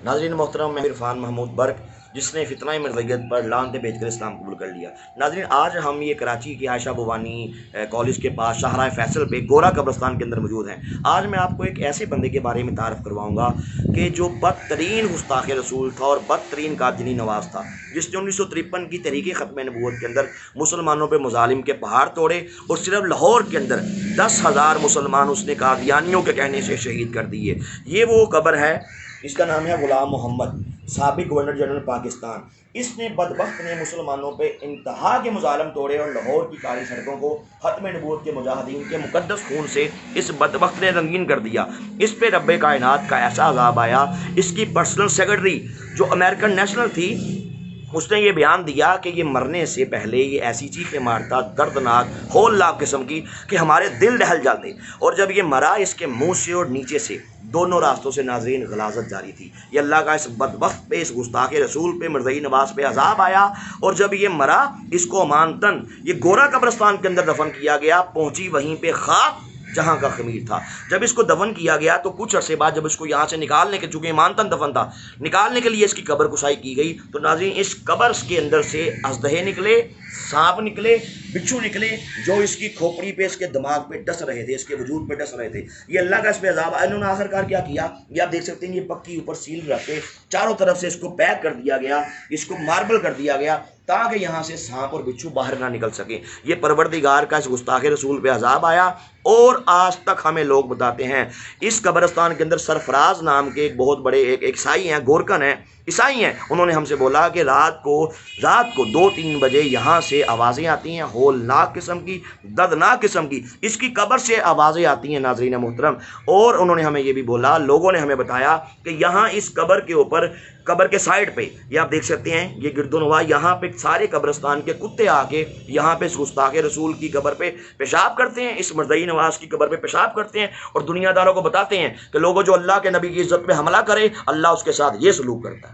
नाज़रीन मोहतरम, मैं इरफान महमूद बर्क, जिसने फितना मरज़ियत पर लानते भेज कर इस्लाम कबूल कर लिया। नाज़रीन, आज हम ये कराची की आयशा बुवानी कॉलेज के पास शाहराह फैसल पे गोरा कब्रस्तान के अंदर मौजूद हैं। आज मैं आपको एक ऐसे बंदे के बारे में तारफ़ करवाऊँगा कि जो बदतरीन गुस्ताख़ रसूल था और बदतरीन कातिल नवाज़ था, जिसने 1953 की तहरीक ख़त्म नबूवत के अंदर मुसलमानों पर मुजालिम के पहाड़ तोड़े और सिर्फ लाहौर के अंदर 10,000 मुसलमान उसने कादियानियों के कहने से शहीद कर दिए। ये वो कब्र है, इसका नाम है गुलाम मोहम्मद, साबिक गवर्नर जनरल पाकिस्तान। इसने बदबख्त ने मुसलमानों पे इंतहा के मुजालम तोड़े और लाहौर की काली सड़कों को ख़त्म नबूवत के मुजाहिदीन के मुकद्दस खून से इस बदबख्त ने रंगीन कर दिया। इस पे रब्बे कायनात का ऐसा अज़ाब आया। इसकी पर्सनल सेक्रेटरी जो अमेरिकन नेशनल थी, उसने ये बयान दिया कि ये मरने से पहले ये ऐसी चीखें मारता, दर्दनाक होलनाक किस्म की, कि हमारे दिल दहल जाते। और जब ये मरा, इसके मुंह से और नीचे से दोनों रास्तों से नाज़रीन गलाजत जारी थी। ये अल्लाह का इस बदबख्त पे, इस गुस्ताख़ रसूल पे, मरज़ई नवाज़ पे अज़ाब आया। और जब ये मरा, इसको अमानतन ये गोरा कब्रस्तान के अंदर दफन किया गया। पहुंची वहीं पे खाक जहाँ का खमीर था। जब इसको दफन किया गया तो कुछ अरसे बाद जब इसको यहाँ से निकालने के, चूँकि ईमानतन दफन था, निकालने के लिए इसकी कब्र कुशाई की गई, तो नाज़रीन इस कब्र के अंदर से अजदहे निकले, सांप निकले, बिच्छू निकले, जो इसकी खोपड़ी पे, इसके दिमाग पे डस रहे थे, इसके वजूद पे डस रहे थे। ये अल्लाह का इस पे अज़ाब। इन्होंने आखिरकार क्या किया, ये आप देख सकते हैं, ये पक्की ऊपर सील रखे, चारों तरफ से इसको पैक कर दिया गया, इसको मार्बल कर दिया गया, ताकि यहाँ से सांप और बिच्छू बाहर ना निकल सके। ये परवरदिगार का इस गुस्ताख़ रसूल पे अज़ाब आया। और आज तक हमें लोग बताते हैं, इस कब्रस्तान के अंदर सरफराज नाम के एक बहुत बड़े एक ईसाई हैं, गोरकन हैं, ईसाई हैं। उन्होंने हमसे बोला कि रात को 2-3 बजे यहाँ से आवाज़ें आती हैं, होलनाक किस्म की, दर्दनाक किस्म की, इसकी कब्र से आवाज़ें आती हैं नाज़रीन मोहतरम। और उन्होंने हमें ये भी बोला, लोगों ने हमें बताया कि यहाँ इस कब्र के ऊपर, कब्र के साइड पे, ये आप देख सकते हैं, ये गिरदोनवा, यहाँ पे सारे कब्रस्तान के कुत्ते आके यहाँ पे गुस्ताख़ रसूल की कब्र पे पेशाब करते हैं, इस मरज़ई नवाज़ की कब्र पे पेशाब करते हैं, और दुनियादारों को बताते हैं कि लोगों जो अल्लाह के नबी की इज्जत पे हमला करे, अल्लाह उसके साथ ये सलूक करता है।